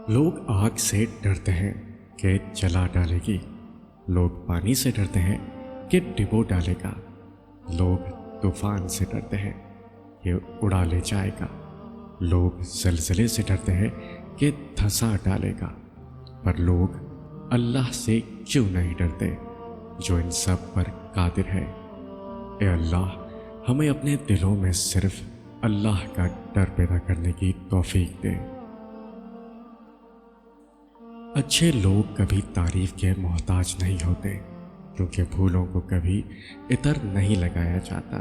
لوگ آگ سے ڈرتے ہیں کہ جلا ڈالے گی، لوگ پانی سے ڈرتے ہیں کہ ڈبو ڈالے گا، لوگ طوفان سے ڈرتے ہیں کہ اڑا لے جائے گا، لوگ زلزلے سے ڈرتے ہیں کہ دھسا ڈالے گا، پر لوگ اللہ سے کیوں نہیں ڈرتے جو ان سب پر قادر ہے؟ اے اللہ، ہمیں اپنے دلوں میں صرف اللہ کا ڈر پیدا کرنے کی توفیق دے۔ اچھے لوگ کبھی تعریف کے محتاج نہیں ہوتے، کیونکہ پھولوں کو کبھی عطر نہیں لگایا جاتا۔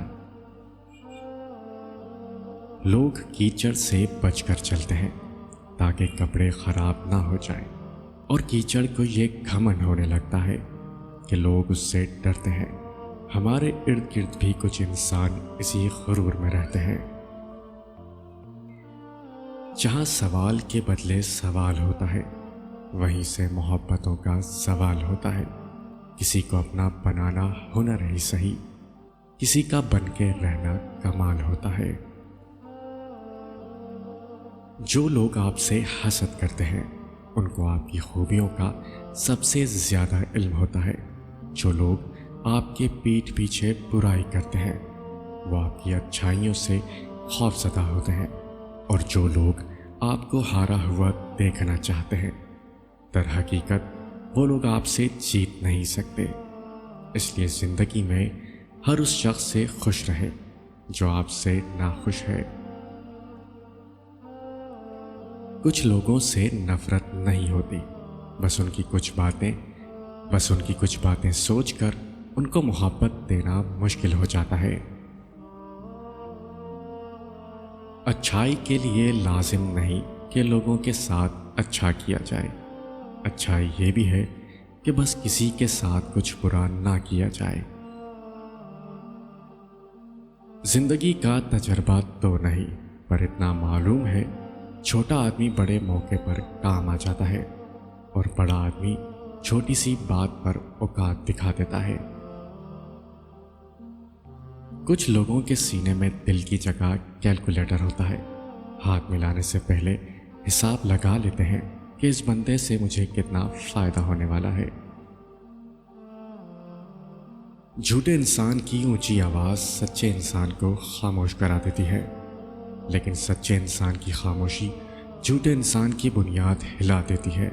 لوگ کیچڑ سے بچ کر چلتے ہیں تاکہ کپڑے خراب نہ ہو جائیں، اور کیچڑ کو یہ گھمنڈ ہونے لگتا ہے کہ لوگ اس سے ڈرتے ہیں۔ ہمارے ارد گرد بھی کچھ انسان اسی غرور میں رہتے ہیں۔ جہاں سوال کے بدلے سوال ہوتا ہے، وہیں سے محبتوں کا سوال ہوتا ہے۔ کسی کو اپنا بنانا ہنر ہی صحیح، کسی کا بن کے رہنا کمال ہوتا ہے۔ جو لوگ آپ سے حسد کرتے ہیں ان کو آپ کی خوبیوں کا سب سے زیادہ علم ہوتا ہے۔ جو لوگ آپ کے پیٹھ پیچھے برائی کرتے ہیں وہ آپ کی اچھائیوں سے خوفزدہ ہوتے ہیں، اور جو لوگ آپ کو ہارا ہوا دیکھنا چاہتے ہیں در حقیقت وہ لوگ آپ سے جیت نہیں سکتے۔ اس لیے زندگی میں ہر اس شخص سے خوش رہے جو آپ سے ناخوش ہے۔ کچھ لوگوں سے نفرت نہیں ہوتی، بس ان کی کچھ باتیں سوچ کر ان کو محبت دینا مشکل ہو جاتا ہے۔ اچھائی کے لیے لازم نہیں کہ لوگوں کے ساتھ اچھا کیا جائے، اچھائی یہ بھی ہے کہ بس کسی کے ساتھ کچھ برا نہ کیا جائے۔ زندگی کا تجربہ تو نہیں، پر اتنا معلوم ہے چھوٹا آدمی بڑے موقع پر کام آ جاتا ہے، اور بڑا آدمی چھوٹی سی بات پر اوقات دکھا دیتا ہے۔ کچھ لوگوں کے سینے میں دل کی جگہ کیلکولیٹر ہوتا ہے، ہاتھ ملانے سے پہلے حساب لگا لیتے ہیں کہ اس بندے سے مجھے کتنا فائدہ ہونے والا ہے۔ جھوٹے انسان کی اونچی آواز سچے انسان کو خاموش کرا دیتی ہے، لیکن سچے انسان کی خاموشی جھوٹے انسان کی بنیاد ہلا دیتی ہے۔